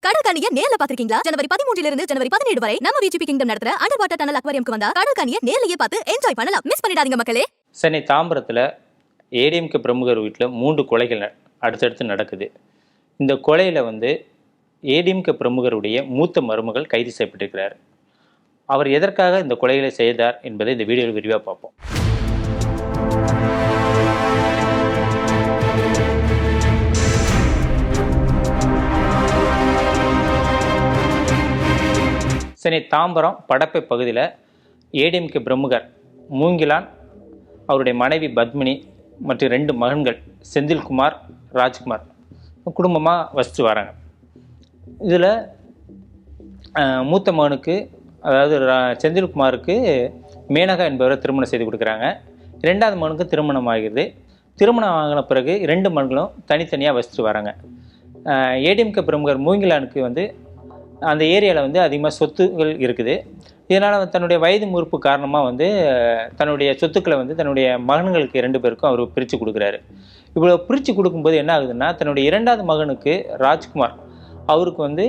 கடற்கனியை நேர்ல பாத்திருக்கீங்களா? ஜனவரி 13 இருந்து ஜனவரி 17 வரை நம்ம விஜிபி கிங்டம் நடத்துற அண்டர் வாட்டர் டனல் அக்வாரியம்க்கு வந்தா கடற்கனியை நேர்லயே பார்த்து என்ஜாய் பண்ணலாம். மிஸ் பண்ணிடாதீங்க மக்களே. சென்னை தாம்பரத்தில் ஏடிஎம்கே பிரமுகர் வீட்டில் 3 கொலைகள் அடுத்தடுத்து நடக்குது. இந்த கொலையில் ஏடிஎம்கே பிரமுகருடைய மூத்த மருமகள் கைது செய்யப்பட்டிருக்கிறார். அவர் எதற்காக இந்த கொலைகளை செய்தார் என்பதை இந்த வீடியோவில் விரிவாக பார்ப்போம். சென்னை தாம்பரம் படப்பை பகுதியில் ஏடிஎம்கே பிரமுகர் மூங்கிலான், அவருடைய மனைவி பத்மினி மற்றும் 2 மகன்கள் செந்தில்குமார், ராஜ்குமார் குடும்பமாக வசித்து வராங்க. இதில் மூத்த மகனுக்கு, அதாவது செந்தில்குமாருக்கு மேனகா என்பவரை திருமணம் செய்து கொடுக்குறாங்க. 2வது மகனுக்கு திருமணம் ஆகிறது. திருமணம் ஆகின பிறகு 2 மகன்களும் தனித்தனியாக வசித்து வராங்க. ஏடிஎம்கே பிரமுகர் மூங்கிலானுக்கு அந்த ஏரியாவில் அதிகமாக சொத்துகள் இருக்குது. இதனால் தன்னுடைய வயது முறுப்பு காரணமாக தன்னுடைய சொத்துக்களை தன்னுடைய மகன்களுக்கு 2 பேருக்கும் அவர் பிரித்து கொடுக்குறாரு. இவ்வளோ பிரித்து கொடுக்கும்போது என்ன ஆகுதுன்னா, தன்னுடைய 2வது மகனுக்கு ராஜ்குமார், அவருக்கு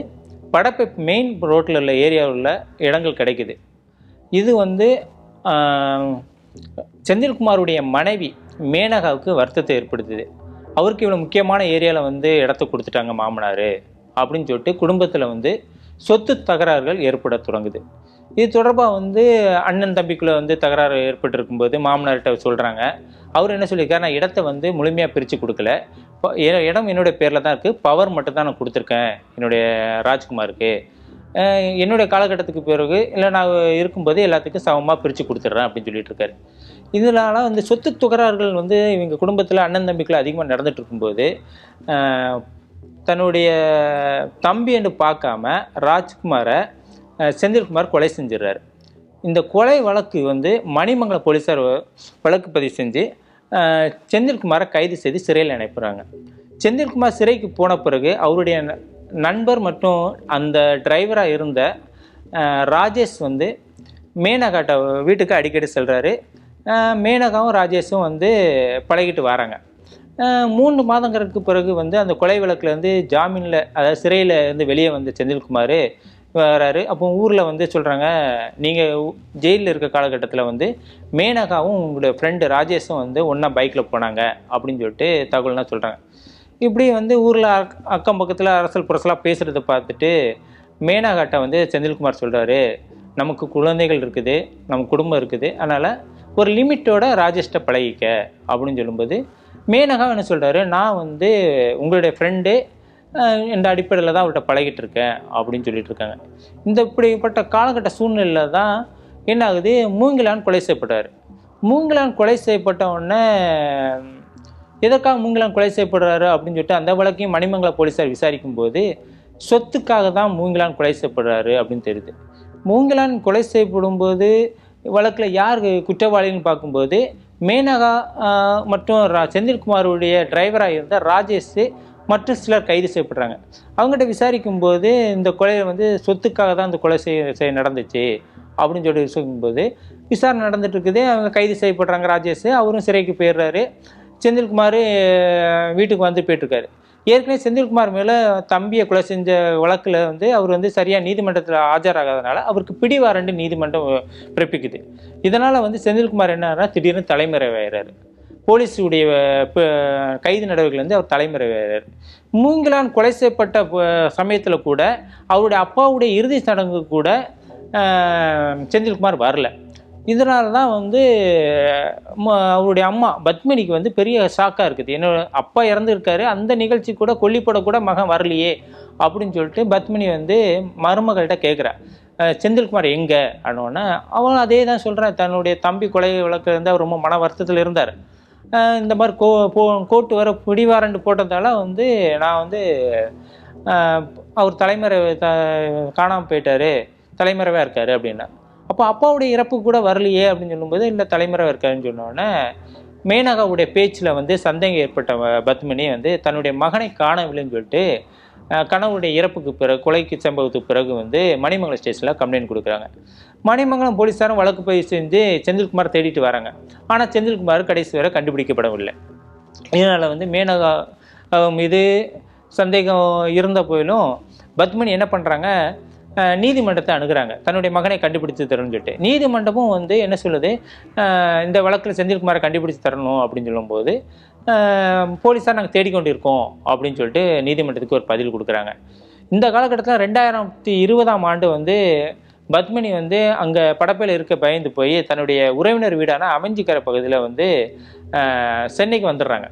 படப்பை மெயின் ரோட்டில் உள்ள ஏரியாவில் உள்ள இடங்கள் கிடைக்குது. இது செந்தில்குமாருடைய மனைவி மேனகாவுக்கு வருத்தத்தை ஏற்படுத்துது. அவருக்கு இவ்வளோ முக்கியமான ஏரியாவில் இடத்த கொடுத்துட்டாங்க மாமனார் அப்படின்னு சொல்லிட்டு குடும்பத்தில் சொத்து தகராறுகள் ஏற்பட தொடங்குது. இது தொடர்பாக அண்ணன் தம்பிக்குள்ளே தகராறு ஏற்பட்டிருக்கும்போது மாமனார்கிட்ட சொல்கிறாங்க. அவர் என்ன சொல்லியிருக்காரு, நான் இடத்த முழுமையாக பிரித்து கொடுக்கல, இடம் என்னுடைய பேரில் தான் இருக்குது, பவர் மட்டும் தான் நான் கொடுத்துருக்கேன் என்னுடைய ராஜ்குமாருக்கு. என்னுடைய காலகட்டத்துக்கு பிறகு இல்லை நான் இருக்கும்போது எல்லாத்துக்கும் சமமாக பிரித்து கொடுத்துட்றேன் அப்படின்னு சொல்லிட்டு இருக்காரு. இதனால் சொத்து தகராறுகள் இவங்க குடும்பத்தில் அண்ணன் தம்பிக்குள்ளே அதிகமாக நடந்துட்டு இருக்கும்போது தன்னுடைய தம்பி என்று பார்க்காம ராஜ்குமாரை செந்தில்குமார் கொலை செஞ்சிடறாரு. இந்த கொலை வழக்கு மணிமங்கலம் போலீஸார் வழக்கு பதிவு செஞ்சு செந்தில்குமாரை கைது செய்து சிறையில் அனுப்புகிறாங்க. செந்தில்குமார் சிறைக்கு போன பிறகு அவருடைய நண்பர் மற்றும் அந்த டிரைவராக இருந்த ராஜேஷ் மேனகாட்ட வீட்டுக்கு அடிக்கடி செல்கிறாரு. மேனகாவும் ராஜேஷும் பழகிட்டு வராங்க. 3 மாதங்களுக்கு பிறகு அந்த கொலை வழக்கில் ஜாமீனில், அதாவது சிறையில் வெளியே செந்தில்குமார் வராரு. அப்போ ஊரில் சொல்கிறாங்க, நீங்கள் ஜெயிலில் இருக்க காலகட்டத்தில் மேனகாவும் உங்களுடைய ஃப்ரெண்டு ராஜேஷும் ஒன்றா பைக்கில் போனாங்க அப்படின்னு சொல்லிட்டு தகவல்னால் சொல்கிறாங்க. இப்படி ஊரில் அக்கம் பக்கத்தில் அரசல் புரசலாக பேசுகிறத பார்த்துட்டு மேனகாட்ட செந்தில்குமார் சொல்கிறாரு, நமக்கு குழந்தைகள் இருக்குது, நம்ம குடும்பம் இருக்குது, அதனால் ஒரு லிமிட்டோட ராஜேஷ்ட பழகிக்க அப்படின்னு சொல்லும்போது மேனகா என்ன சொல்கிறாரு, நான் உங்களுடைய ஃப்ரெண்டு என்ற அடிப்படையில் தான் அவர்கிட்ட பழகிட்டு இருக்கேன் அப்படின்னு சொல்லிட்டு இருக்காங்க. இந்த இப்படிப்பட்ட காலகட்ட சூழ்நிலையில் தான் என்ன ஆகுது, மூங்கிலான் கொலை செய்யப்பட்டார். மூங்கிலான் கொலை செய்யப்பட்ட உடனே எதற்காக மூங்கிலான் கொலை செய்யப்படுறாரு அப்படின்னு சொல்லிட்டு அந்த வழக்கையும் மணிமங்கலம் போலீஸார் விசாரிக்கும்போது சொத்துக்காக தான் மூங்கிலான் கொலை செய்யப்படுறாரு அப்படின்னு தெரியுது. மூங்கிலான் கொலை செய்யப்படும்போது வழக்கில் யார் குற்றவாளின்னு பார்க்கும்போது மேனகா மற்றும் செந்தில்குமாருடைய டிரைவராக இருந்த ராஜேஷ் மற்றும் சிலர் கைது செய்யப்படுறாங்க. அவங்ககிட்ட விசாரிக்கும்போது இந்த கொலையை சொத்துக்காக தான் இந்த கொலை செய்ய நடந்துச்சு அப்படின்னு சொல்லி சொல்லும்போது விசாரணை நடந்துட்டு இருக்குது. அவங்க கைது செய்யப்படுறாங்க. ராஜேஷ் அவரும் சிறைக்கு போயிடுறாரு. செந்தில்குமார் வீட்டுக்கு போயிட்டுருக்காரு. ஏற்கனவே செந்தில்குமார் மேலே தம்பியை கொலை செஞ்ச வழக்கில் அவர் சரியாக நீதிமன்றத்தில் ஆஜராகாதனால அவருக்கு பிடிவாரண்டு நீதிமன்றம் பிறப்பிக்குது. இதனால் செந்தில்குமார் என்னன்னா திடீர்னு தலைமறைவாகிறார். போலீஸுடைய கைது நடவடிக்கையில் அவர் தலைமறைவாகிறார். மூங்கிலான் கொலை செய்யப்பட்ட சமயத்தில் கூட அவருடைய அப்பாவுடைய இறுதி சடங்கு கூட செந்தில்குமார் வரல. இதனால தான் அவருடைய அம்மா பத்மினிக்கு பெரிய ஷாக்காக இருக்குது. என்னோட அப்பா இறந்துருக்காரு, அந்த நிகழ்ச்சி கூட கொல்லிப்பட கூட மகன் வரலையே அப்படின்னு சொல்லிட்டு பத்மினி மருமகள்கிட்ட கேட்குறா, செந்தில்குமார் எங்கே அப்படின்னா அவன் அதே தான் சொல்கிறேன், தன்னுடைய தம்பி கொலை வழக்கு அவர் ரொம்ப மன வருத்தத்தில் இருந்தார். இந்த மாதிரி கோர்ட்டு வர பிடிவாரண்டு போட்டதால் நான் அவர் காணாமல் போயிட்டார், தலைமறைவாக இருக்கார் அப்படின்னா. அப்போ அப்பாவுடைய இறப்பு கூட வரலையே அப்படின்னு சொல்லும்போது இல்லை தலைமறைவாக இருக்காருன்னு சொன்னோடனே மேனகாவுடைய பேச்சில் சந்தேகம் ஏற்பட்ட பத்மினி தன்னுடைய மகனை காணவில்லைன்னு சொல்லிட்டு கணவருடைய இறப்புக்கு பிறகு, கொலைக்கு சம்பவத்துக்கு பிறகு மணிமங்கலம் ஸ்டேஷனில் கம்ப்ளைண்ட் கொடுக்குறாங்க. மணிமங்கலம் போலீஸாரும் வழக்கு பதிவு செஞ்சு செந்தில்குமார் தேடிட்டு வராங்க. ஆனால் செந்தில்குமார் கடைசி வரை கண்டுபிடிக்கப்படவில்லை. இதனால் மேனகா மீது சந்தேகம் இருந்த போதிலும் பத்மினி என்ன பண்ணுறாங்க, நீதிமன்றத்தை அணுகுறாங்க தன்னுடைய மகனை கண்டுபிடித்து தரணும்னு சொல்லிட்டு. நீதிமன்றமும் வந்து என்ன சொல்லுது, இந்த வழக்கில் செந்தில்குமாரை கண்டுபிடிச்சு தரணும் அப்படின்னு சொல்லும்போது போலீஸார் நாங்கள் தேடிக்கொண்டு இருக்கோம் அப்படின்னு சொல்லிட்டு நீதிமன்றத்துக்கு ஒரு பதில் கொடுக்குறாங்க. இந்த காலகட்டத்தில் 2020ஆம் ஆண்டு வந்து பத்மினி வந்து அங்கே படப்பையில் இருக்க பயந்து போய் தன்னுடைய உறவினர் வீடான அமைஞ்சிக்கரை பகுதியில் வந்து சென்னைக்கு வந்துடுறாங்க.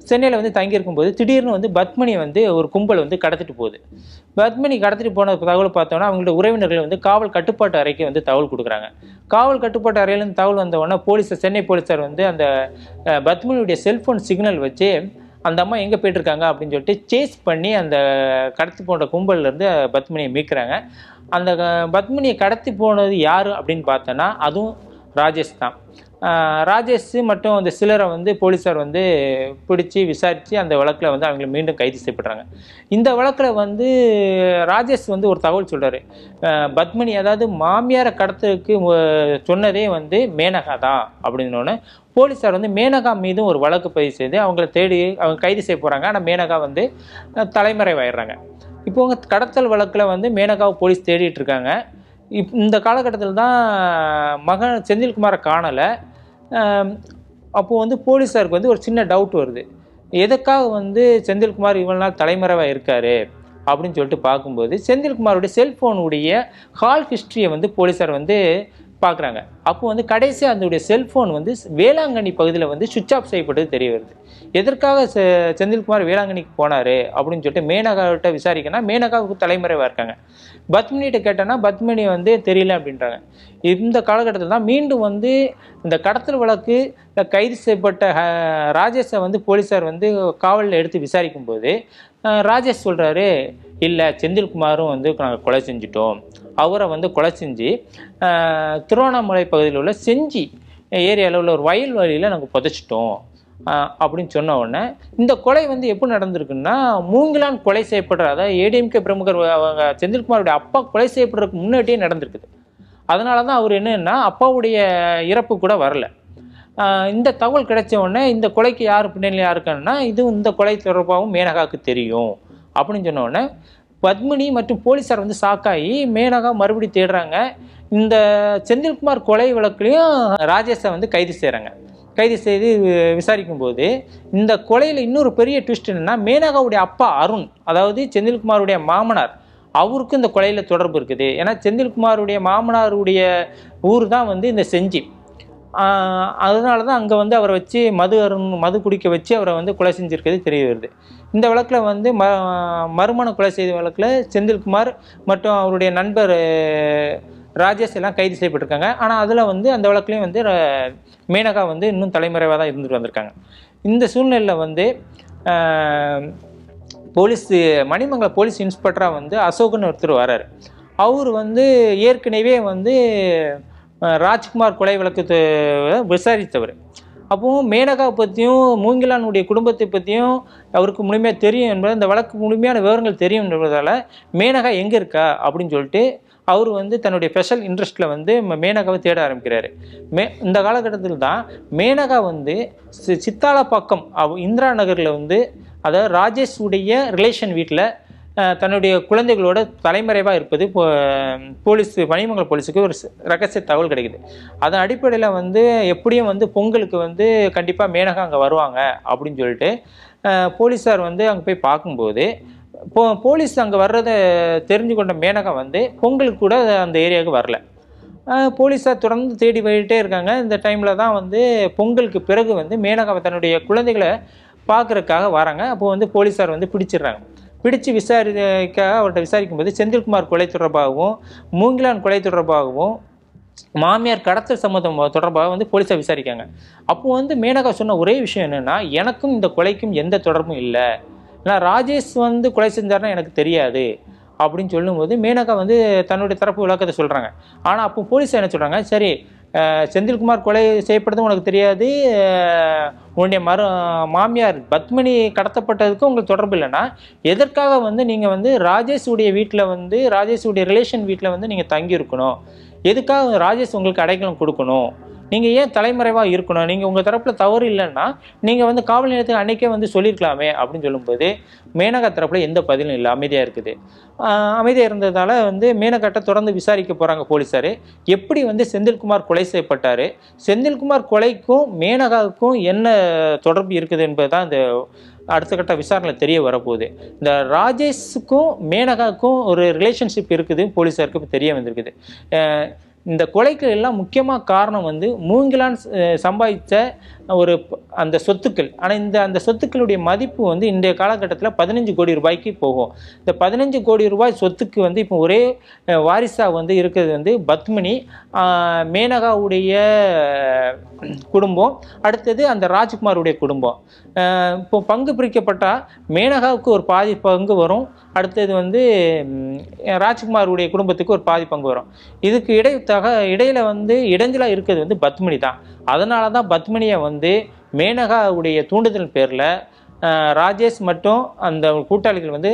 சென்னையில் வந்து தங்கியிருக்கும்போது திடீர்னு வந்து பத்மினி வந்து ஒரு கும்பல் வந்து கடத்திட்டு போகுது. பத்மினி கடத்திட்டு போன தகவல் பார்த்தோன்னா அவங்களோட உறவினர்கள் வந்து காவல் கட்டுப்பாட்டு அறைக்கு வந்து தகவல் கொடுக்குறாங்க. காவல் கட்டுப்பாட்டு அறையிலேருந்து தகவல் வந்தவொடனே சென்னை போலீஸார் வந்து அந்த பத்மினியுடைய செல்ஃபோன் சிக்னல் வச்சு அந்த அம்மா எங்கே போயிட்டுருக்காங்க அப்படின்னு சொல்லிட்டு சேஸ் பண்ணி அந்த கடத்தி போன்ற கும்பல்லேருந்து பத்மினியை மீட்கிறாங்க. அந்த பத்மினியை கடத்தி போனது யார் அப்படின்னு பார்த்தோன்னா அதுவும் ராஜேஷ் தான். ராஜேஷ் மற்றும் அந்த சிலரை வந்து போலீஸார் வந்து பிடிச்சி விசாரித்து அந்த வழக்கில் வந்து அவங்களை மீண்டும் கைது செய்யப்படுறாங்க. இந்த வழக்கில் வந்து ராஜேஷ் வந்து ஒரு தகவல் சொல்கிறார், பத்மினி அதாவது மாமியாரை கடத்துக்கு சொன்னதே வந்து மேனகா தான் அப்படின்னோடனே போலீஸார் வந்து மேனகா மீதும் ஒரு வழக்கு பதிவு செய்து அவங்கள தேடி அவங்க கைது செய்ய போகிறாங்க. ஆனால் மேனகா வந்து தலைமறைவாயிடுறாங்க. இப்போ அவங்க கடத்தல் வழக்கில் வந்து மேனகாவை போலீஸ் தேடிட்டு இருக்காங்க. இந்த காலகட்டத்தில் தான் மகன் செந்தில்குமாரை காணலை. அப்போது வந்து போலீஸாருக்கு வந்து ஒரு சின்ன டவுட் வருது, எதுக்காக வந்து செந்தில்குமார் இவ்வளோ நாள் தலைமறைவாக இருக்கார் அப்படின்னு சொல்லிட்டு பார்க்கும்போது செந்தில்குமாருடைய செல்ஃபோனுடைய கால் ஹிஸ்ட்ரியை வந்து போலீஸார் வந்து பார்க்குறாங்க. அப்போ வந்து கடைசியாக அதனுடைய செல்ஃபோன் வந்து வேளாங்கண்ணி பகுதியில் வந்து சுவிட்ச் ஆஃப் செய்யப்பட்டது தெரிய வருது. எதற்காக செந்தில்குமார் வேளாங்கண்ணிக்கு போனார் அப்படின்னு சொல்லிட்டு மேனகாவிட்ட விசாரிக்கனா மேனகாவுக்கு தலைமறைவாக இருக்காங்க. பத்மினிகிட்ட கேட்டோன்னா பத்மினி வந்து தெரியல அப்படின்றாங்க. இந்த காலகட்டத்தில் தான் மீண்டும் வந்து இந்த கடத்தல் வழக்கு கைது செய்யப்பட்ட ராஜேஷை வந்து போலீஸார் வந்து காவலில் எடுத்து விசாரிக்கும்போது ராஜேஷ் சொல்கிறாரு, இல்லை செந்தில்குமாரும் வந்து நாங்கள் கொலை செஞ்சிட்டோம், அவரை வந்து கொலை செஞ்சு திருவண்ணாமலை பகுதியில் உள்ள செஞ்சி ஏரியாவில் உள்ள ஒரு வயல்வெளியில் நாங்கள் புதைச்சிட்டோம் அப்படின்னு சொன்ன உடனே இந்த கொலை வந்து எப்படி நடந்திருக்குன்னா மூங்கிலான் கொலை செய்யப்படுற, அதாவது ஏடிஎம்கே பிரமுகர் அவங்க செந்தில்குமாருடைய அப்பா கொலை செய்யப்படுறதுக்கு முன்னாடியே நடந்திருக்குது. அதனால தான் அவர் என்னன்னா அப்பாவுடைய இறப்பு கூட வரல. இந்த தகவல் கிடைச்ச உடனே இந்த கொலைக்கு யார் பின்னணி யாருக்குன்னா இந்த கொலை தொடர்பாகவும் மேனகாவுக்கு தெரியும் அப்படின்னு சொன்ன உடனே பத்மினி மற்றும் போலீஸார் வந்து சாக்காகி மேனகா மறுபடியும் தேடுறாங்க. இந்த செந்தில்குமார் கொலை வழக்குலையும் ராஜேஷை வந்து கைது செய்கிறாங்க. கைது செய்து விசாரிக்கும் போது இந்த கொலையில் இன்னொரு பெரிய ட்விஸ்ட் என்னன்னா மேனகாவுடைய அப்பா அருண், அதாவது செந்தில்குமாருடைய மாமனார், அவருக்கும் இந்த கொலையில் தொடர்பு இருக்குது. ஏன்னா செந்தில்குமாருடைய மாமனாருடைய ஊர் தான் வந்து இந்த செஞ்சி. அதனால தான் அங்கே வந்து அவரை வச்சு மது குடிக்க வச்சு அவரை வந்து கொலை செஞ்சுருக்கிறது தெரிய வருது. இந்த வழக்கில் வந்து மறுமண கொலை செய்த வழக்கில் செந்தில்குமார் மற்றும் அவருடைய நண்பர் ராஜேஷ் எல்லாம் கைது செய்யப்பட்டிருக்காங்க. ஆனால் அதில் வந்து அந்த வழக்குலேயும் வந்து மேனகா வந்து இன்னும் தலைமறைவாக தான் இருந்துட்டு வந்திருக்காங்க. இந்த சூழ்நிலையில் வந்து மணிமங்கலம் போலீஸ் இன்ஸ்பெக்டராக வந்து அசோகன் ஒருத்தர் வராரு. அவர் வந்து ஏற்கனவே வந்து ராஜ்குமார் கொலை வழக்கு விசாரித்தவர். அப்போது மேனகாவை பற்றியும் மூங்கிலானுடைய குடும்பத்தை பற்றியும் அவருக்கு முழுமையாக தெரியும் என்பது, இந்த வழக்கு முழுமையான விவரங்கள் தெரியும் என்பதால் மேனகா எங்கே இருக்கா அப்படின்னு சொல்லிட்டு அவர் வந்து தன்னுடைய ஸ்பெஷல் இன்ட்ரெஸ்ட்டில் வந்து மேனகாவை தேட ஆரம்பிக்கிறாரு. இந்த காலகட்டத்தில் தான் மேனகா வந்து சித்தாலப்பாக்கம் இந்திரா நகரில் வந்து, அதாவது ராஜேஷ் உடைய ரிலேஷன் வீட்டில் தன்னுடைய குழந்தைகளோட தலைமறைவாக இருப்பது மணிமங்கலம் போலீஸுக்கு ஒரு ரகசிய தகவல் கிடைக்குது. அதன் அடிப்படையில் வந்து எப்படியும் வந்து பொங்கலுக்கு வந்து கண்டிப்பாக மேனகா அங்கே வருவாங்க அப்படின்னு சொல்லிட்டு போலீஸார் வந்து அங்கே போய் பார்க்கும்போது போலீஸ் அங்கே வர்றதை தெரிஞ்சு கொண்ட மேனகா வந்து பொங்கலுக்கு கூட அந்த ஏரியாவுக்கு வரல. போலீஸார் தொடர்ந்து தேடி போயிட்டே இருக்காங்க. இந்த டைமில் தான் வந்து பொங்கலுக்கு பிறகு வந்து மேனகாவை தன்னுடைய குழந்தைகளை பார்க்குறதுக்காக வராங்க. அப்போது வந்து போலீஸார் வந்து பிடிச்சிடுறாங்க. பிடிச்சு அவர்கிட்ட விசாரிக்கும்போது செந்தில்குமார் கொலை தொடர்பாகவும் மூங்கிலான் கொலை தொடர்பாகவும் மாமியார் கடத்தல் சம்மந்தம் தொடர்பாக வந்து போலீஸார் விசாரிக்காங்க. அப்போ வந்து மேனகா சொன்ன ஒரே விஷயம் என்னென்னா, எனக்கும் இந்த கொலைக்கும் எந்த தொடர்பும் இல்லை, ஏன்னா ராஜேஷ் வந்து கொலை செஞ்சார்னா எனக்கு தெரியாது அப்படின்னு சொல்லும்போது மேனகா வந்து தன்னுடைய தரப்பு விளக்கத்தை சொல்கிறாங்க. ஆனால் அப்போ போலீஸார் என்ன சொல்கிறாங்க, சரி செந்தில்குமார் கொலை செய்யப்படுறது உனக்கு தெரியாது, உன்னுடைய மாமியார் பத்மினி கடத்தப்பட்டதுக்கு உங்களுக்கு தொடர்பு இல்லைன்னா எதற்காக வந்து நீங்கள் வந்து ராஜேஷுடைய வீட்டில் வந்து ராஜேஷுடைய ரிலேஷன் வீட்டில் வந்து நீங்கள் தங்கியிருக்கணும், எதுக்காக ராஜேஷ் உங்களுக்கு அடைக்கலம் கொடுக்கணும், நீங்கள் ஏன் தலைமறைவாக இருக்கணும்? நீங்கள் உங்கள் தரப்பில் தவறு இல்லைன்னா நீங்கள் வந்து காவல் நிலையத்துக்கு அன்றைக்கே வந்து சொல்லியிருக்கலாமே அப்படின்னு சொல்லும்போது மேனகா தரப்பில் எந்த பதிலும் இல்லை, அமைதியாக இருக்குது. அமைதியாக இருந்ததால் வந்து மேனகாட்ட தொடர்ந்து விசாரிக்க போகிறாங்க போலீஸார். எப்படி வந்து செந்தில்குமார் கொலை செய்யப்பட்டார், செந்தில்குமார் கொலைக்கும் மேனகாவுக்கும் என்ன தொடர்பு இருக்குது என்பது தான் இந்த அடுத்த கட்ட விசாரணையில் தெரிய வரப்போகுது. இந்த ராஜேஷுக்கும் மேனகாவுக்கும் ஒரு ரிலேஷன்ஷிப் இருக்குது போலீஸாருக்கு இப்போ தெரிய வந்திருக்குது. இந்த கொலைக்கு எல்லாம் முக்கியமாக காரணம் வந்து மூங்கிலான் சம்பாதித்த ஒரு அந்த சொத்துக்கள். ஆனால் அந்த சொத்துக்களுடைய மதிப்பு வந்து இன்றைய காலகட்டத்தில் 15 கோடி ரூபாய்க்கு போகும். இந்த 15 கோடி ரூபாய் சொத்துக்கு வந்து இப்போ ஒரே வாரிசாக வந்து இருக்கிறது வந்து பத்மினி, மேனகாவுடைய குடும்பம், அடுத்தது அந்த ராஜ்குமாருடைய குடும்பம். இப்போ பங்கு பிரிக்கப்பட்டால் மேனகாவுக்கு ஒரு பாதி பங்கு வரும், அடுத்தது வந்து ராஜ்குமாருடைய குடும்பத்துக்கு ஒரு பாதி பங்கு வரும். இதுக்கு இடையில வந்து இடைஞ்சலாக இருக்கிறது வந்து பத்மினி தான். அதனால தான் பத்மினியை வந்து மேனகாவுடைய தூண்டுதல் பேரில் ராஜேஷ் மற்றும் அந்த கூட்டாளிகள் வந்து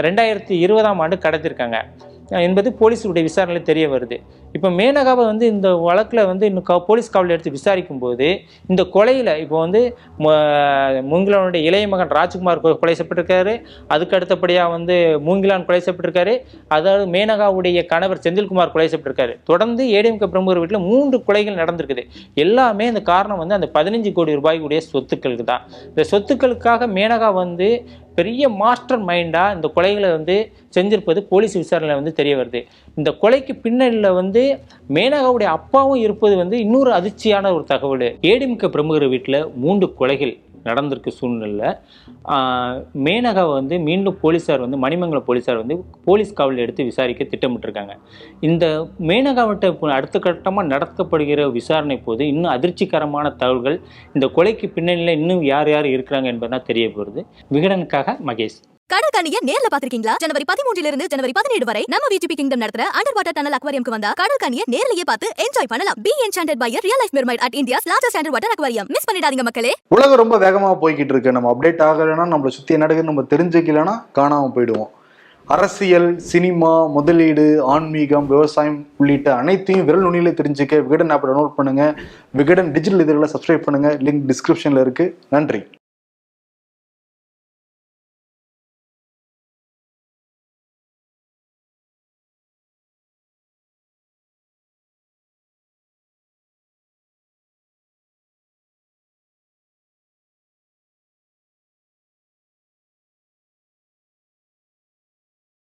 2020ஆம் ஆண்டு கடத்திருக்காங்க என்பது போலீஸுடைய விசாரணையில் தெரிய வருது. இப்போ மேனகாவை வந்து இந்த வழக்கில் வந்து இன்னும் போலீஸ் காவலில் எடுத்து விசாரிக்கும் போது இந்த கொலையில் இப்போ வந்து மூங்கிலானுடைய இளைய மகன் ராஜ்குமார் கொலை செய்யப்பட்டிருக்காரு, அதுக்கு அடுத்தபடியாக வந்து மூங்கிலான் கொலை செய்யப்பட்டிருக்காரு, அதாவது மேனகாவுடைய கணவர் செந்தில்குமார் கொலை செய்யப்பட்டிருக்காரு. தொடர்ந்து ஏடிஎம்கே பிரமுகர் வீட்டில் 3 கொலைகள் நடந்திருக்குது. எல்லாமே இந்த காரணம் வந்து அந்த 15 கோடி ரூபாய்க்குடைய சொத்துக்களுக்கு தான். இந்த சொத்துக்களுக்காக மேனகா வந்து பெரிய மாஸ்டர் மைண்டாக இந்த கொலைகளை வந்து செஞ்சிருப்பது போலீஸ் விசாரணையில் வந்து தெரிய வருது. இந்த கொலைக்கு பின்னணியில் வந்து மேனகாவுடைய அப்பாவும் இருப்பது வந்து இன்னொரு அதிர்ச்சியான ஒரு தகவல். ஏடிஎம்கே பிரமுகர் வீட்டில் 3 கொலைகள் நடந்திருக்கு சூழ்நிலை. மேனகாவை வந்து மீண்டும் போலீஸார் வந்து மணிமங்கலம் போலீஸார் வந்து போலீஸ் காவலில் எடுத்து விசாரிக்க திட்டமிட்டிருக்காங்க. இந்த மேனகாவிட்ட அடுத்த கட்டமாக நடத்தப்படுகிற விசாரணை போது இன்னும் அதிர்ச்சிகரமான தகவல்கள், இந்த கொலைக்கு பின்னணியில் இன்னும் யார் யார் இருக்கிறாங்க என்பதுதான் தெரிய போகிறது. விகடனுக்காக மகேஷ். கடற்கனிய நேர்ல பாத்திருக்கீங்களா? ஜனவரி 13 இருந்து ஜனவரி 17 வரை நம்ம விஜிபி கிங்டம் நடத்துற அண்டர் வாட்டர் டனல் அக்வாரியம்க்கு வந்தா கடற்கனிய நேர்லயே பார்த்து என்ஜாய் பண்ணலாம். Be enchanted by a real life mermaid at India's largest underwater aquarium. Miss பண்ணிடாதீங்க மக்களே. உலகம் ரொம்ப வேகமா போய்கிட்டு இருக்கு. நம்ம அப்டேட் ஆகலைன்னா, நம்மளை சுத்தி என்ன நடக்குதுன்னு நம்ம தெரிஞ்சுக்கலன்னா காணாம போயிடுவோம். அரசியல், சினிமா, முதலீடு, ஆன்மீகம், விவசாயம் உள்ளிட்ட அனைத்தையும் விரல் நுனியில தெரிஞ்சுக்க விகடன் ஆப் டவுன்லோட் பண்ணுங்க. விகடன் டிஜிட்டல் இதழில் சப்ஸ்கிரைப் பண்ணுங்க. லிங்க் டிஸ்கிரிப்ஷன்ல இருக்கு. நன்றி.